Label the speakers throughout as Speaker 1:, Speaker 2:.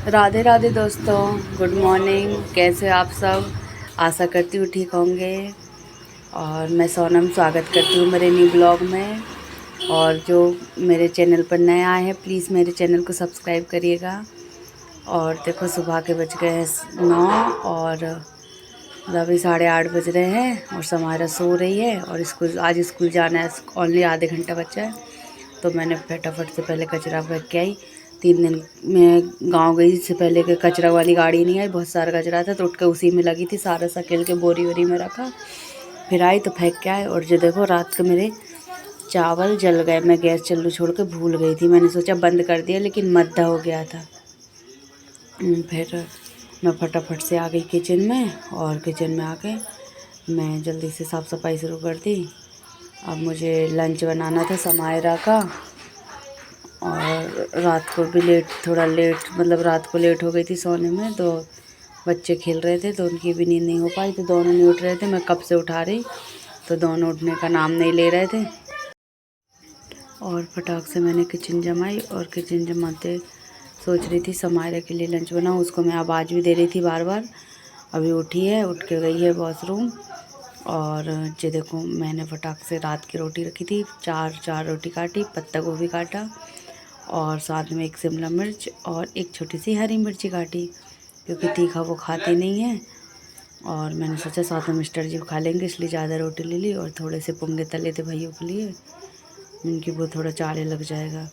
Speaker 1: राधे राधे दोस्तों, good morning. कैसे आप सब? आशा करती हूँ ठीक होंगे। और मैं सोनम स्वागत करती हूँ मेरे न्यू ब्लॉग में। और जो मेरे चैनल पर नए आए हैं प्लीज़ मेरे चैनल को सब्सक्राइब करिएगा। और देखो सुबह के बज गए हैं 9 और अभी 8:30 बज रहे हैं और समायरा सो रही है। और आज स्कूल जाना है, ओनली आधे घंटा बचा है। तो मैंने फटाफट से पहले कचरा फेंक के आई। 3 दिन में गांव गई, इससे पहले के कचरा वाली गाड़ी नहीं आई, बहुत सारा कचरा था तो उठ के उसी में लगी थी, सारा सकेल के बोरी वोरी में रखा। फिर आई तो फेंक के आए। और जो देखो रात के मेरे चावल जल गए, मैं गैस चालू छोड़ के भूल गई थी। मैंने सोचा बंद कर दिया लेकिन मद्दा हो गया था। फिर मैं फटाफट से आ गई किचन में और किचन में आके मैं जल्दी से साफ़ सफाई शुरू कर दी। अब मुझे लंच बनाना था समायरा का। और रात को भी थोड़ा लेट, मतलब रात को लेट हो गई थी सोने में, तो बच्चे खेल रहे थे तो उनकी भी नींद नहीं हो पाई, तो दोनों नहीं उठ रहे थे। मैं कब से उठा रही तो दोनों उठने का नाम नहीं ले रहे थे। और फटाक से मैंने किचन जमाई और किचन जमाते सोच रही थी समायरा के लिए लंच बनाऊँ। उसको मैं आवाज़ भी दे रही थी बार बार। अभी उठी है, उठ के गई है वॉशरूम। और ये देखो मैंने फटाक से रात की रोटी रखी थी, चार रोटी काटी, पत्ता गोभी काटा और साथ में एक शिमला मिर्च और एक छोटी सी हरी मिर्ची काटी, क्योंकि तीखा वो खाते नहीं है। और मैंने सोचा साथ में मिस्टर जी खा लेंगे, इसलिए ज़्यादा रोटी ले ली। और थोड़े से पोंगे तले थे भैया के लिए, उनकी वो थोड़ा चारे लग जाएगा।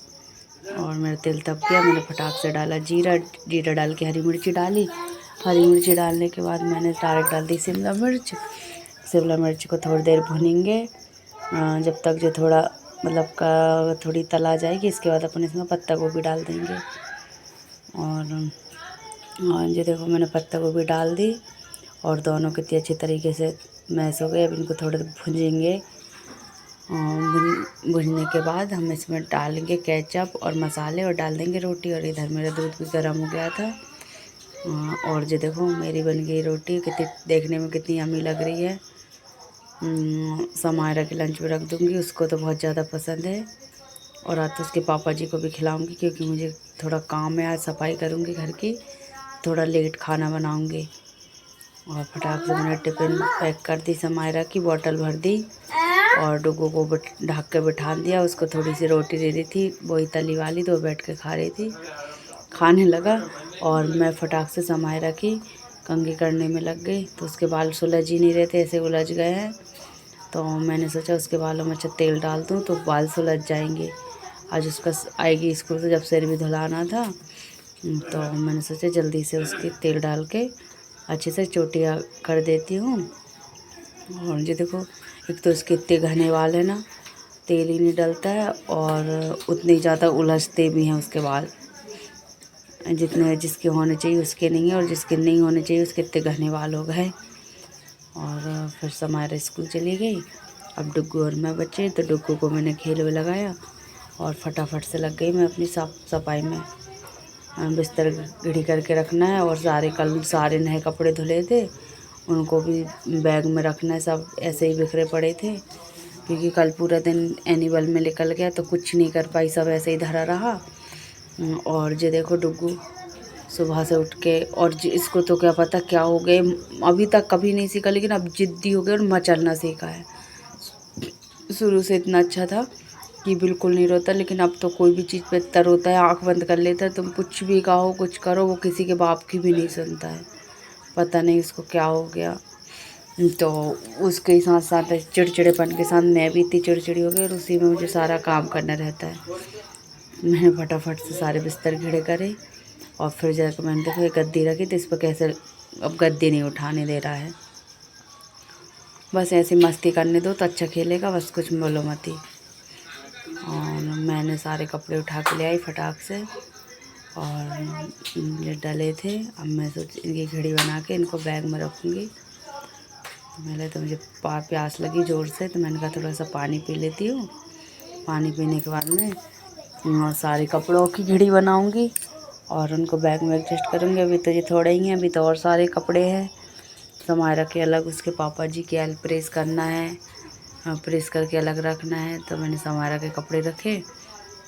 Speaker 1: और मेरा तेल तप गया, मैंने फटाक से डाला जीरा डाल के हरी मिर्ची डाली। हरी मिर्ची डालने के बाद मैंने डायरेक्ट डाल दी शिमला मिर्च। शिमला मिर्च को थोड़ी देर भूनेंगे, जब तक जो थोड़ा मतलब का थोड़ी तला जाएगी। इसके बाद अपन इसमें पत्ता गोभी डाल देंगे। और ये देखो मैंने पत्ता गोभी डाल दी और दोनों कितनी अच्छी तरीके से मैश हो गए। अब इनको थोड़ा भुनेंगे। भुनने के बाद हम इसमें डालेंगे केचप और मसाले और डाल देंगे रोटी। और इधर मेरा दूध भी गर्म हो गया था। और ये देखो मेरी बन गई रोटी, कितनी देखने में कितनी यम्मी लग रही है। समायरा के लंच में रख दूँगी, उसको तो बहुत ज़्यादा पसंद है। और आज तो उसके पापा जी को भी खिलाऊँगी, क्योंकि मुझे थोड़ा काम है, आज सफाई करूँगी घर की, थोड़ा लेट खाना बनाऊँगी। और फटाक से मैंने टिफ़िन पैक कर दी, समायरा की बॉटल भर दी और डुगू को ढक के बिठा दिया। उसको थोड़ी सी रोटी दे दी थी, वही तली वाली, तो बैठ के खा रही थी, खाने लगा। और मैं फटाक से समायरा की कंघी करने में लग गई, तो उसके बाल सुलझ ही नहीं रहे थे, ऐसे उलझ गए हैं। तो मैंने सोचा उसके बालों में अच्छा तेल डाल दूँ तो बाल सुलझ जाएंगे। आज उसका आएगी स्कूल से, जब सिर भी धुलाना था, तो मैंने सोचा जल्दी से उसकी तेल डाल के अच्छे से चोटियाँ कर देती हूँ। और ये देखो एक तो इसके इतने घने बाल है ना, तेल ही नहीं डलता है और उतने ज़्यादा उलझते भी हैं उसके बाल। जितने जिसके होने चाहिए उसके नहीं है, और जिसके नहीं होने चाहिए उसके इतने घने बाल हो गए। और फिर समायरा स्कूल चली गई। अब डुग्गू और मैं बचे, तो डुग्गू को मैंने खेल में लगाया और फटाफट से लग गई मैं अपनी साफ सफाई में। बिस्तर घड़ी करके रखना है और कल सारे नए कपड़े धुले थे, उनको भी बैग में रखना है। सब ऐसे ही बिखरे पड़े थे, क्योंकि कल पूरा दिन एनिमल में निकल गया तो कुछ नहीं कर पाई, सब ऐसे ही धरा रहा। और ये देखो डुग्गू सुबह से उठ के, और इसको तो क्या पता क्या हो गए, अभी तक कभी नहीं सीखा, लेकिन अब जिद्दी हो गया और मचलना सीखा है। शुरू से इतना अच्छा था कि बिल्कुल नहीं रोता, लेकिन अब तो कोई भी चीज़ पे इतना रोता है, आँख बंद कर लेता है। तुम कुछ भी कहो, कुछ करो, वो किसी के बाप की भी नहीं सुनता है। पता नहीं उसको क्या हो गया। तो उसके साथ साथ चिड़चिड़ेपन के साथ मैं भी इतनी चिड़चिड़ी हो गई, और उसी में मुझे सारा काम करना रहता है। मैंने फटाफट से सारे बिस्तर घिरे करे और फिर जाकर मैंने देखो एक गद्दी रखी, तो इस पर कैसे अब गद्दी नहीं उठाने दे रहा है। बस ऐसे मस्ती करने दो तो अच्छा खेलेगा, बस कुछ बोलो मत ही। और मैंने सारे कपड़े उठा के ले आई फटाक से, और ये डले थे। अब मैं सोच इनकी घड़ी बना के इनको बैग में रखूँगी। पहले तो मुझे प्यास लगी ज़ोर से, तो मैंने कहा थोड़ा सा पानी पी लेती हूँ। पानी पीने के बाद में और सारे कपड़ों की घड़ी बनाऊँगी और उनको बैग में एडजस्ट करूँगी। अभी तो ये थोड़े ही हैं, अभी तो और सारे कपड़े हैं। समायरा के अलग, उसके पापा जी के प्रेस करना है, प्रेस करके अलग रखना है। तो मैंने समायरा के कपड़े रखे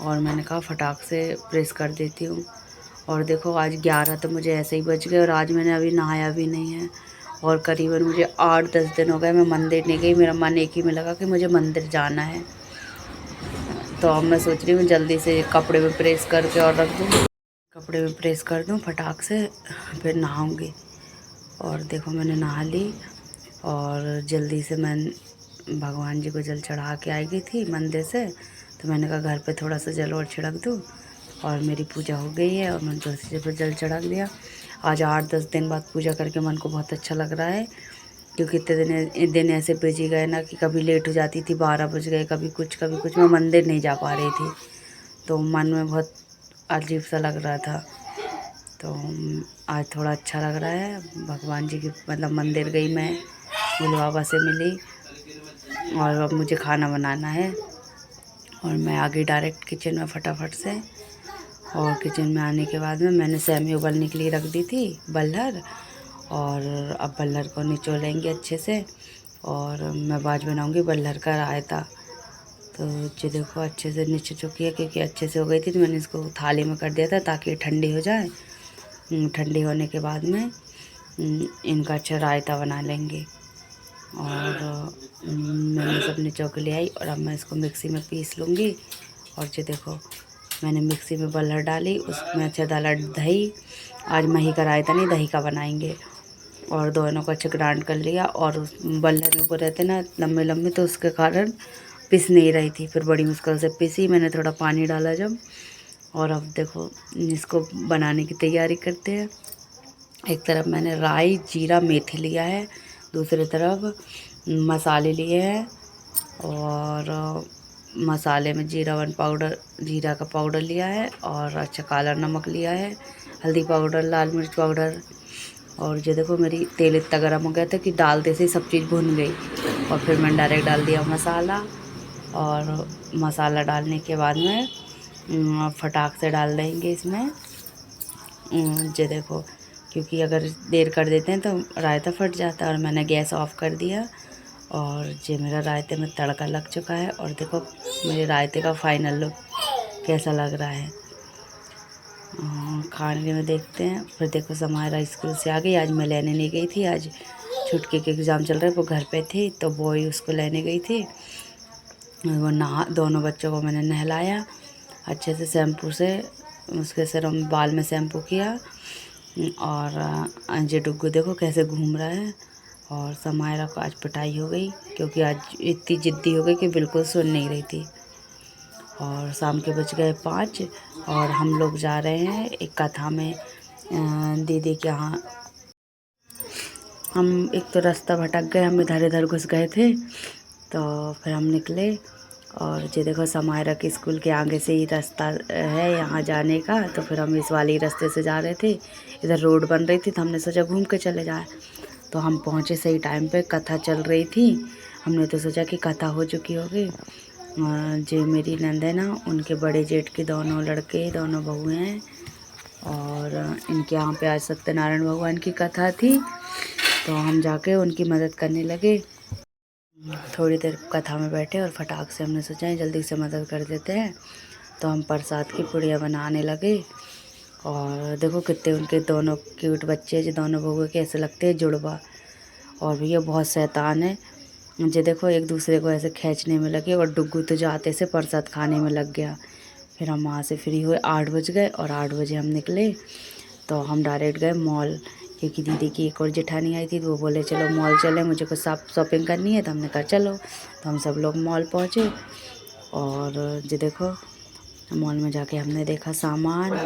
Speaker 1: और मैंने कहा फटाक से प्रेस कर देती हूँ। और देखो आज 11 तो मुझे ऐसे ही बज गए और आज मैंने अभी नहाया भी नहीं है। और करीबन मुझे 8-10 दिन हो गए मैं मंदिर नहीं गई। मेरा मन एक ही में लगा कि मुझे मंदिर जाना है। तो अब मैं सोच रही हूँ जल्दी से कपड़े में प्रेस करके और रख दूँ, कपड़े में प्रेस कर दूँ फटाक से, फिर नहाऊँगी। और देखो मैंने नहा ली और जल्दी से मैं भगवान जी को जल चढ़ा के आई गई थी मंदिर से। तो मैंने कहा घर पे थोड़ा सा जल और छिड़क दूँ। और मेरी पूजा हो गई है और मैंने तुलसी जी पर जल चढ़ा दिया। आज 8-10 दिन बाद पूजा करके मन को बहुत अच्छा लग रहा है, क्योंकि इतने दिन ऐसे बिजी गए ना कि कभी लेट हो जाती थी, 12 बज गए, कभी कुछ मैं मंदिर नहीं जा पा रही थी। तो मन में बहुत अजीब सा लग रहा था। तो आज थोड़ा अच्छा लग रहा है। भगवान जी की मतलब मंदिर गई मैं, भोले बाबा से मिली और अब मुझे खाना बनाना है। और मैं आ गई डायरेक्ट किचन में फटाफट से। और किचन में आने के बाद में मैंने सेमी उबलने के लिए रख दी थी बल्लर। और अब बल्लर को निचोड़ेंगे अच्छे से और मैं आज बनाऊंगी बल्लर का रायता। तो ये देखो अच्छे से निचो चुकी है, क्योंकि अच्छे से हो गई थी तो मैंने इसको थाली में कर दिया था ताकि ये ठंडी हो जाए। ठंडी होने के बाद में इनका अच्छा रायता बना लेंगे। और मैंने सब निचो के ले आई और अब मैं इसको मिक्सी में पीस लूँगी। और ये देखो मैंने मिक्सी में बल्लर डाली, उसमें अच्छा डाला दही। आज मही का रायता नहीं दही का बनाएंगे। और दोनों को अच्छे ग्राइंड कर लिया। और उस बल्लर में वो रहते ना लम्बे लम्बे, तो उसके कारण पिस नहीं रही थी, फिर बड़ी मुश्किल से पिसी। मैंने थोड़ा पानी डाला जब। और अब देखो इसको बनाने की तैयारी करते हैं। एक तरफ मैंने राई जीरा मेथी लिया है, दूसरी तरफ मसाले लिए हैं। और मसाले में जीरा का पाउडर लिया है और अच्छा काला नमक लिया है, हल्दी पाउडर, लाल मिर्च पाउडर। और ये देखो मेरी तेल इतना गर्म हो गया था कि डालते से ही सब चीज़ भुन गई। और फिर मैंने डायरेक्ट डाल दिया मसाला। और मसाला डालने के बाद में फटाक से डाल देंगे इसमें। ये देखो क्योंकि अगर देर कर देते हैं तो रायता फट जाता है। और मैंने गैस ऑफ कर दिया। और ये मेरा रायते में तड़का लग चुका है। और देखो मेरे रायते का फाइनल लुक कैसा लग रहा है। खाने में देखते हैं। फिर देखो समायरा स्कूल से आ गई। आज मैं लेने नहीं गई थी, आज छुटकी के एग्ज़ाम चल रहे, वो घर पे थी तो वो ही उसको लेने गई थी। वो दोनों बच्चों को मैंने नहलाया अच्छे से शैम्पू से, उसके सिर में बाल में शैम्पू किया। और ये डुग्गू देखो कैसे घूम रहा है। और समायरा को आज पिटाई हो गई, क्योंकि आज इतनी ज़िद्दी हो गई कि बिल्कुल सुन नहीं रही थी। और शाम के बज गए 5 और हम लोग जा रहे हैं एक कथा में दीदी के यहाँ। हम एक तो रास्ता भटक गए, हम इधर इधर घुस गए थे, तो फिर हम निकले। और ये देखो समायरा के स्कूल के आगे से ही रास्ता है यहाँ जाने का, तो फिर हम इस वाले रास्ते से जा रहे थे। इधर रोड बन रही थी तो हमने सोचा घूम के चले जाए। तो हम पहुँचे सही टाइम पे, कथा चल रही थी। हमने तो सोचा कि कथा हो चुकी होगी। जो मेरी नंद है ना, उनके बड़े जेठ के दोनों लड़के, दोनों बहू हैं। और इनके यहाँ पे आज सत्यनारायण भगवान की कथा थी, तो हम जाके उनकी मदद करने लगे। थोड़ी देर कथा में बैठे और फटाक से हमने सोचा जल्दी से मदद कर देते हैं। तो हम प्रसाद की पुड़िया बनाने लगे। और देखो कितने उनके दोनों क्यूट बच्चे, जो दोनों बहू के ऐसे लगते हैं जुड़वा। और भैया बहुत शैतान है। मुझे देखो एक दूसरे को ऐसे खींचने में लगे। और डुग्गू तो जाते से प्रसाद खाने में लग गया। फिर हम वहाँ से फ्री हुए, 8 बज गए और 8 बजे हम निकले। तो हम डायरेक्ट गए मॉल, क्योंकि दीदी की एक और जेठानी आई थी तो वो बोले चलो मॉल चले, मुझे कुछ शॉपिंग करनी है। तो हमने कहा चलो। तो हम सब लोग मॉल पहुँचे। और ये देखो मॉल में जाके हमने देखा सामान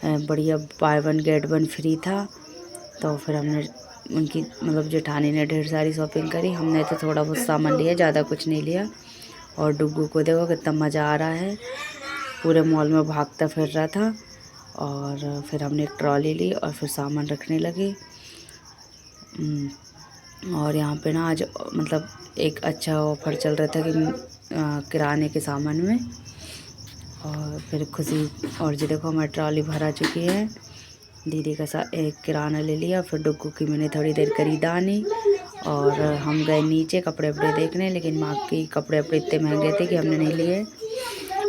Speaker 1: बढ़िया, बाय 1 गेट 1 फ्री था। तो फिर हमने उनकी मतलब जेठानी ने ढेर सारी शॉपिंग करी, हमने तो थोड़ा बहुत सामान लिया, ज़्यादा कुछ नहीं लिया। और डुग्गू को देखो कितना मज़ा आ रहा है, पूरे मॉल में भागता फिर रहा था। और फिर हमने एक ट्रॉली ली और फिर सामान रखने लगे। और यहाँ पे ना आज मतलब एक अच्छा ऑफ़र चल रहा था कि किराने के सामान में। और फिर खुशी। और ये देखो हमारी ट्रॉली भरा चुकी है। दीदी का एक किराना ले लिया, फिर डुग्गू की मैंने थोड़ी देर खरीदानी। और हम गए नीचे कपड़े वपड़े देखने, लेकिन माँ के कपड़े वपड़े इतने महंगे थे कि हमने नहीं लिए।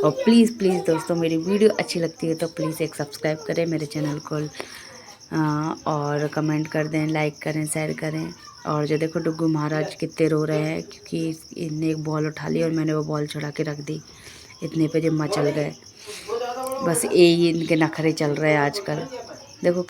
Speaker 1: और प्लीज़ प्लीज़ दोस्तों मेरी वीडियो अच्छी लगती है तो प्लीज़ एक सब्सक्राइब करें मेरे चैनल को, और कमेंट कर दें, लाइक करें, शेयर करें। और जो देखो डुग्गू महाराज कितने रो रहे हैं क्योंकि इनने एक बॉल उठा ली और मैंने वो बॉल चढ़ा के रख दी, इतने पे जिम्मा चल गए। बस यही इनके नखरे चल रहे हैं आजकल। देखो